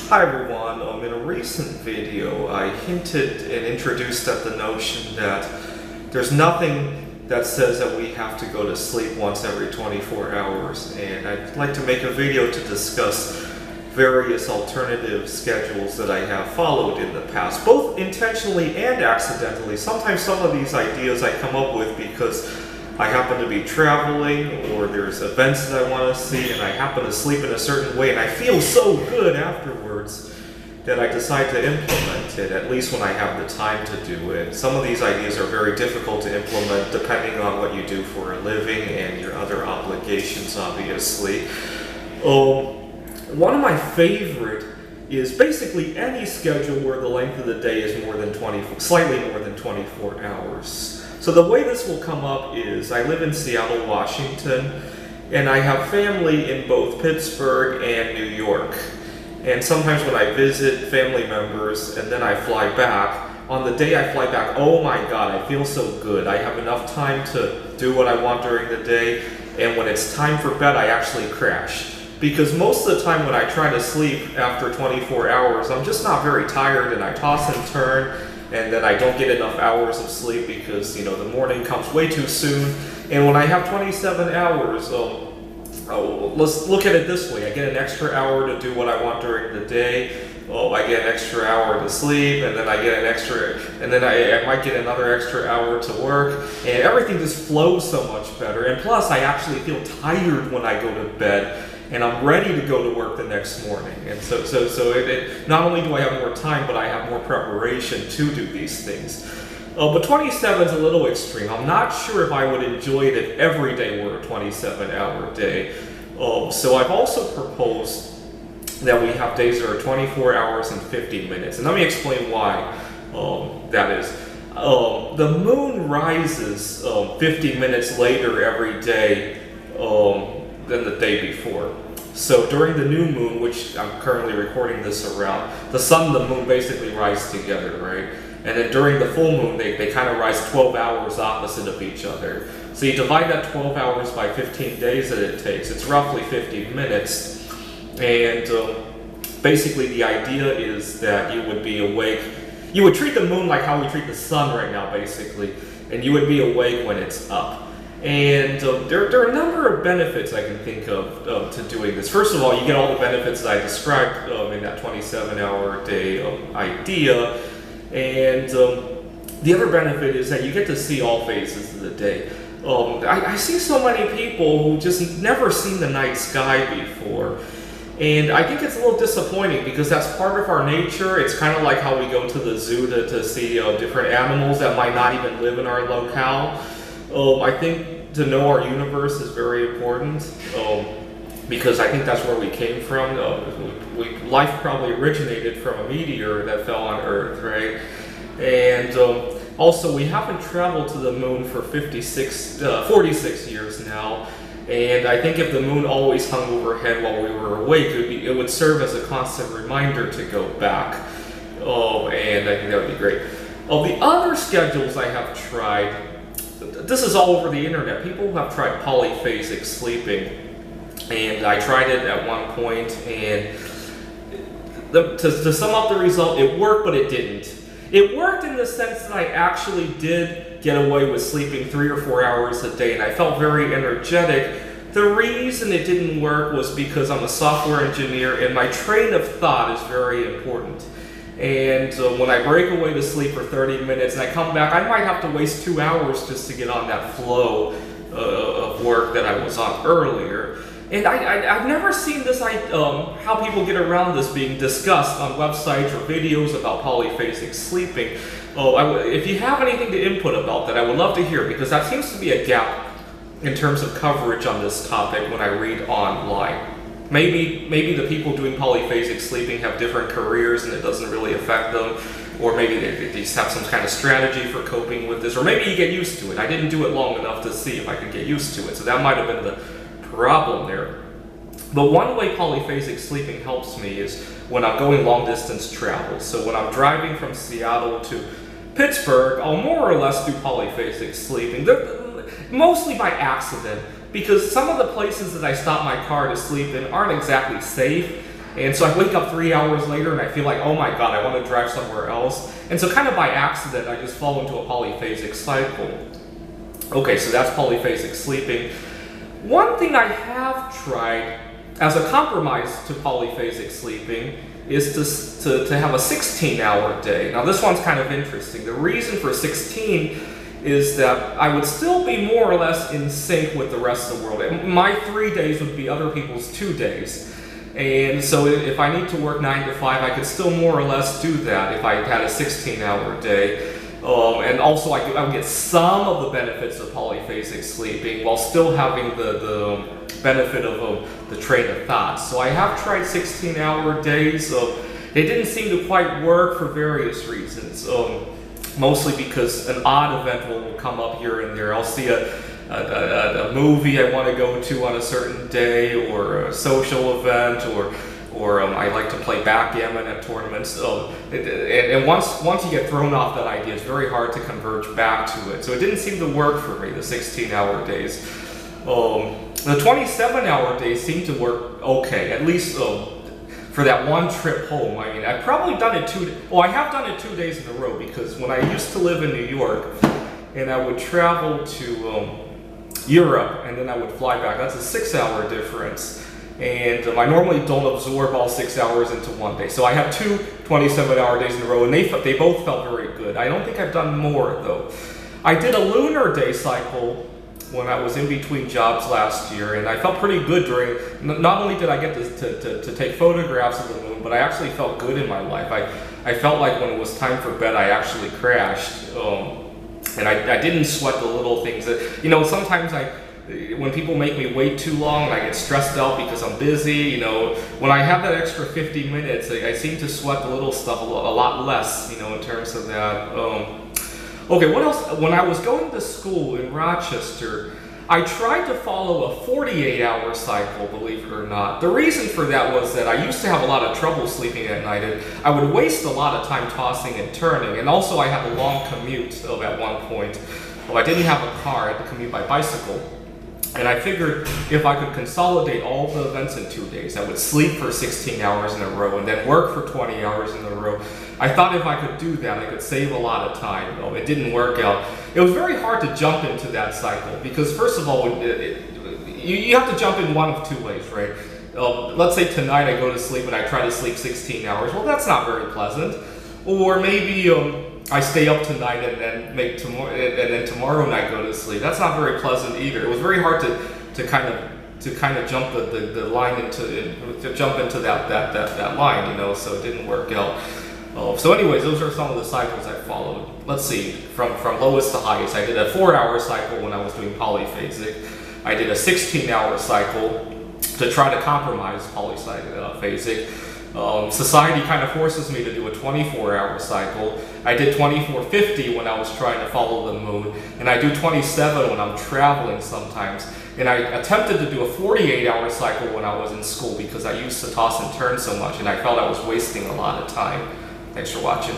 Hi everyone, in a recent video I hinted and introduced at the notion that there's nothing that says that we have to go to sleep once every 24 hours, and I'd like to make a video to discuss various alternative schedules that I have followed in the past, both intentionally and accidentally. Sometimes some of these ideas I come up with because I happen to be traveling, or there's events that I want to see, and I happen to sleep in a certain way, and I feel so good afterwards that I decide to implement it, at least when I have the time to do it. Some of these ideas are very difficult to implement depending on what you do for a living and your other obligations, obviously. One of my favorite is basically any schedule where the length of the day is slightly more than 24 hours. So the way this will come up is I live in Seattle, Washington, and I have family in both Pittsburgh and New York. And sometimes when I visit family members and then I fly back, on the day I fly back, oh my God, I feel so good. I have enough time to do what I want during the day, and when it's time for bed, I actually crash. Because most of the time when I try to sleep after 24 hours, I'm just not very tired and I toss and turn, and then I don't get enough hours of sleep because, the morning comes way too soon. And when I have 27 hours, let's look at it this way. I get an extra hour to do what I want during the day. I get an extra hour to sleep, and then I get I might get another extra hour to work, and everything just flows so much better. And plus, I actually feel tired when I go to bed, and I'm ready to go to work the next morning. And so not only do I have more time, but I have more preparation to do these things. But 27 is a little extreme. I'm not sure if I would enjoy it if every day were a 27-hour day. So I've also proposed that we have days that are 24 hours and 50 minutes. And let me explain why that is. The moon rises 50 minutes later every day than the day before. So during the new moon, which I'm currently recording this around, the sun and the moon basically rise together, right? And then during the full moon, they kind of rise 12 hours opposite of each other. So you divide that 12 hours by 15 days that it takes. It's roughly 50 minutes. And basically the idea is that you would be awake. You would treat the moon like how we treat the sun right now, basically. And you would be awake when it's up. And there are a number of benefits I can think of to doing this. First of all, you get all the benefits that I described in that 27-hour day idea. And the other benefit is that you get to see all phases of the day. I see so many people who just never seen the night sky before. And I think it's a little disappointing because that's part of our nature. It's kind of like how we go to the zoo to see different animals that might not even live in our locale. I think to know our universe is very important because I think that's where we came from. Life probably originated from a meteor that fell on Earth, right? And also, we haven't traveled to the moon for 46 years now. And I think if the moon always hung overhead while we were awake, it would serve as a constant reminder to go back. And I think that would be great. The other schedules I have tried, this is all over the internet. People have tried polyphasic sleeping, and I tried it at one point, and to sum up the result, it worked, but it didn't. It worked in the sense that I actually did get away with sleeping 3 or 4 hours a day, and I felt very energetic. The reason it didn't work was because I'm a software engineer, and my train of thought is very important. And when I break away to sleep for 30 minutes and I come back, I might have to waste 2 hours just to get on that flow of work that I was on earlier. And I've never seen this, how people get around this being discussed on websites or videos about polyphasic sleeping. If you have anything to input about that, I would love to hear, because that seems to be a gap in terms of coverage on this topic when I read online. Maybe the people doing polyphasic sleeping have different careers and it doesn't really affect them, or maybe they just have some kind of strategy for coping with this, or maybe you get used to it. I didn't do it long enough to see if I could get used to it, so that might have been the problem there. But one way polyphasic sleeping helps me is when I'm going long distance travel. So when I'm driving from Seattle to Pittsburgh, I'll more or less do polyphasic sleeping, mostly by accident, because some of the places that I stop my car to sleep in aren't exactly safe, And so I wake up 3 hours later and I feel like, oh my God, I want to drive somewhere else. And so kind of by accident, I just fall into a polyphasic cycle. Okay, so that's polyphasic sleeping. One thing I have tried as a compromise to polyphasic sleeping is to have a 16-hour day. Now this one's kind of interesting. The reason for 16 is that I would still be more or less in sync with the rest of the world. My 3 days would be other people's 2 days. And so if I need to work 9 to 5, I could still more or less do that if I had a 16-hour day. And also I would get some of the benefits of polyphasic sleeping while still having the benefit of the train of thought. So I have tried 16-hour days. It didn't seem to quite work for various reasons. Mostly because an odd event will come up here and there. I'll see a movie I want to go to on a certain day, or a social event, or I like to play backgammon at tournaments. And once you get thrown off that idea, it's very hard to converge back to it. So it didn't seem to work for me, the 16-hour days. The 27-hour days seemed to work okay, at least for that one trip home. I mean, I've probably done it I have done it 2 days in a row, because when I used to live in New York and I would travel to Europe and then I would fly back, that's a 6-hour difference. And I normally don't absorb all 6 hours into one day. So I have two 27-hour days in a row, and they both felt very good. I don't think I've done more though. I did a lunar day cycle when I was in between jobs last year, and I felt pretty good during. Not only did I get to take photographs of the moon, but I actually felt good in my life. I felt like when it was time for bed, I actually crashed, and I didn't sweat the little things that, sometimes when people make me wait too long, and I get stressed out because I'm busy, when I have that extra 50 minutes, I seem to sweat the little stuff a lot less, in terms of that. Okay, what else? When I was going to school in Rochester, I tried to follow a 48-hour cycle, believe it or not. The reason for that was that I used to have a lot of trouble sleeping at night, and I would waste a lot of time tossing and turning, and also I had a long commute at one point. I didn't have a car, I had to commute by bicycle. And I figured if I could consolidate all the events in 2 days, I would sleep for 16 hours in a row and then work for 20 hours in a row. I thought if I could do that, I could save a lot of time. It didn't work out. It was very hard to jump into that cycle because, first of all, you have to jump in one of two ways, right? Let's say tonight I go to sleep and I try to sleep 16 hours. Well, that's not very pleasant. Or maybe I stay up tonight and then tomorrow night go to sleep. That's not very pleasant either. It was very hard to kind of jump the line into that line, so it didn't work out. So anyways, those are some of the cycles I followed. Let's see, from lowest to highest. I did a 4-hour cycle when I was doing polyphasic. I did a 16-hour cycle to try to compromise polyphasic. Society kind of forces me to do a 24-hour cycle. I did 24/50 when I was trying to follow the moon, and I do 27 when I'm traveling sometimes. And I attempted to do a 48-hour cycle when I was in school because I used to toss and turn so much, and I felt I was wasting a lot of time. Thanks for watching.